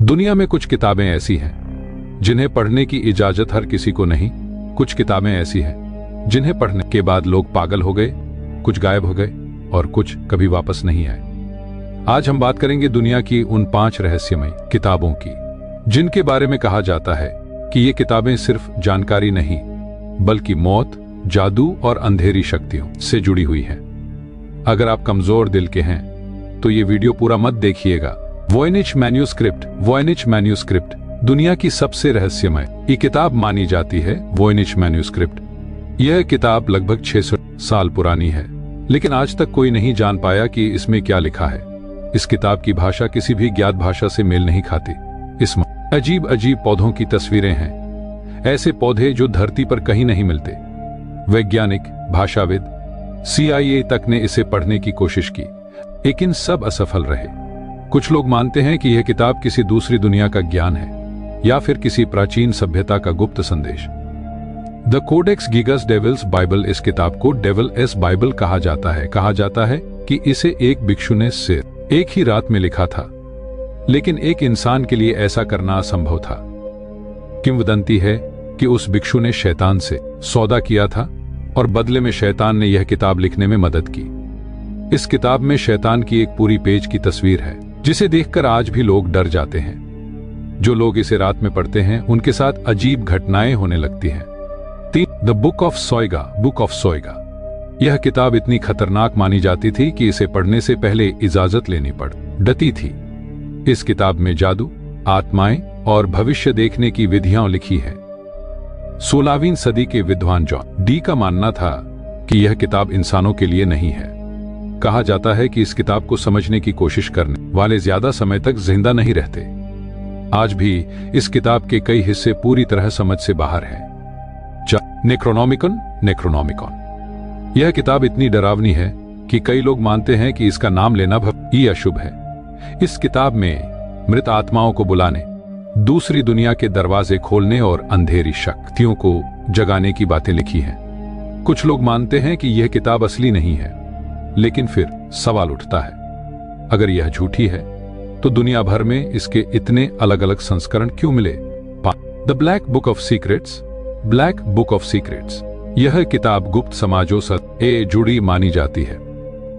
दुनिया में कुछ किताबें ऐसी हैं जिन्हें पढ़ने की इजाजत हर किसी को नहीं। कुछ किताबें ऐसी हैं जिन्हें पढ़ने के बाद लोग पागल हो गए, कुछ गायब हो गए और कुछ कभी वापस नहीं आए। आज हम बात करेंगे दुनिया की उन 5 रहस्यमय किताबों की जिनके बारे में कहा जाता है कि ये किताबें सिर्फ जानकारी नहीं बल्कि मौत, जादू और अंधेरी शक्तियों से जुड़ी हुई हैं। अगर आप कमजोर दिल के हैं तो ये वीडियो पूरा मत देखिएगा। वॉयनिच मैन्यूस्क्रिप्ट दुनिया की सबसे रहस्यमय ये किताब मानी जाती है। वॉयनिच मैन्यूस्क्रिप्ट यह किताब लगभग 600 साल पुरानी है, लेकिन आज तक कोई नहीं जान पाया कि इसमें क्या लिखा है। इस किताब की भाषा किसी भी ज्ञात भाषा से मेल नहीं खाती। इसमें अजीब अजीब पौधों की तस्वीरें हैं, ऐसे पौधे जो धरती पर कहीं नहीं मिलते। वैज्ञानिक, भाषाविद, CIA तक ने इसे पढ़ने की कोशिश की, लेकिन सब असफल रहे। कुछ लोग मानते हैं कि यह किताब किसी दूसरी दुनिया का ज्ञान है या फिर किसी प्राचीन सभ्यता का गुप्त संदेश। The Codex Gigas devil's Bible, इस किताब को डेविल एस बाइबल कहा जाता है। कहा जाता है कि इसे एक भिक्षु ने सिर्फ एक ही रात में लिखा था, लेकिन एक इंसान के लिए ऐसा करना असंभव था। किंवदंती है कि उस भिक्षु ने शैतान से सौदा किया था और बदले में शैतान ने यह किताब लिखने में मदद की। इस किताब में शैतान की एक पूरी पेज की तस्वीर है जिसे देखकर आज भी लोग डर जाते हैं। जो लोग इसे रात में पढ़ते हैं उनके साथ अजीब घटनाएं होने लगती हैं। 3. द बुक ऑफ सोएगा। यह किताब इतनी खतरनाक मानी जाती थी कि इसे पढ़ने से पहले इजाजत लेनी पड़ती थी। इस किताब में जादू, आत्माएं और भविष्य देखने की विधियां लिखी हैं। 16वीं सदी के विद्वान जॉन डी का मानना था कि यह किताब इंसानों के लिए नहीं है। कहा जाता है कि इस किताब को समझने की कोशिश करने वाले ज्यादा समय तक जिंदा नहीं रहते। आज भी इस किताब के कई हिस्से पूरी तरह समझ से बाहर हैं। नेक्रोनॉमिकॉन यह किताब इतनी डरावनी है कि कई लोग मानते हैं कि इसका नाम लेना ही अशुभ है। इस किताब में मृत आत्माओं को बुलाने, दूसरी दुनिया के दरवाजे खोलने और अंधेरी शक्तियों को जगाने की बातें लिखी हैं। कुछ लोग मानते हैं कि यह किताब असली नहीं है, लेकिन फिर सवाल उठता है, अगर यह झूठी है तो दुनिया भर में इसके इतने अलग अलग संस्करण क्यों मिले? The black book of secrets यह किताब गुप्त समाजों से जुड़ी मानी जाती है।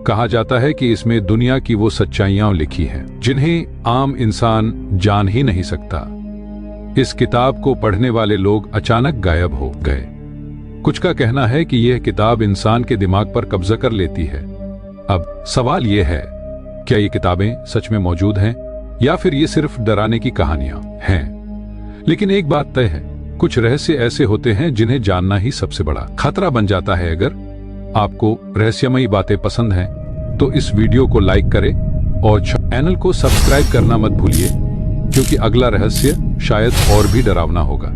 कहा जाता है कि इसमें दुनिया की वो सच्चाइयां लिखी हैं जिन्हें आम इंसान जान ही नहीं सकता। इस किताब को पढ़ने वाले लोग अचानक गायब हो गए। कुछ का कहना है कि यह किताब इंसान के दिमाग पर कब्जा कर लेती है। अब सवाल यह है, क्या ये किताबें सच में मौजूद हैं या फिर ये सिर्फ डराने की कहानियां हैं? लेकिन एक बात तय है, कुछ रहस्य ऐसे होते हैं जिन्हें जानना ही सबसे बड़ा खतरा बन जाता है। अगर आपको रहस्यमयी बातें पसंद हैं तो इस वीडियो को लाइक करें और चैनल को सब्सक्राइब करना मत भूलिए, क्योंकि अगला रहस्य शायद और भी डरावना होगा।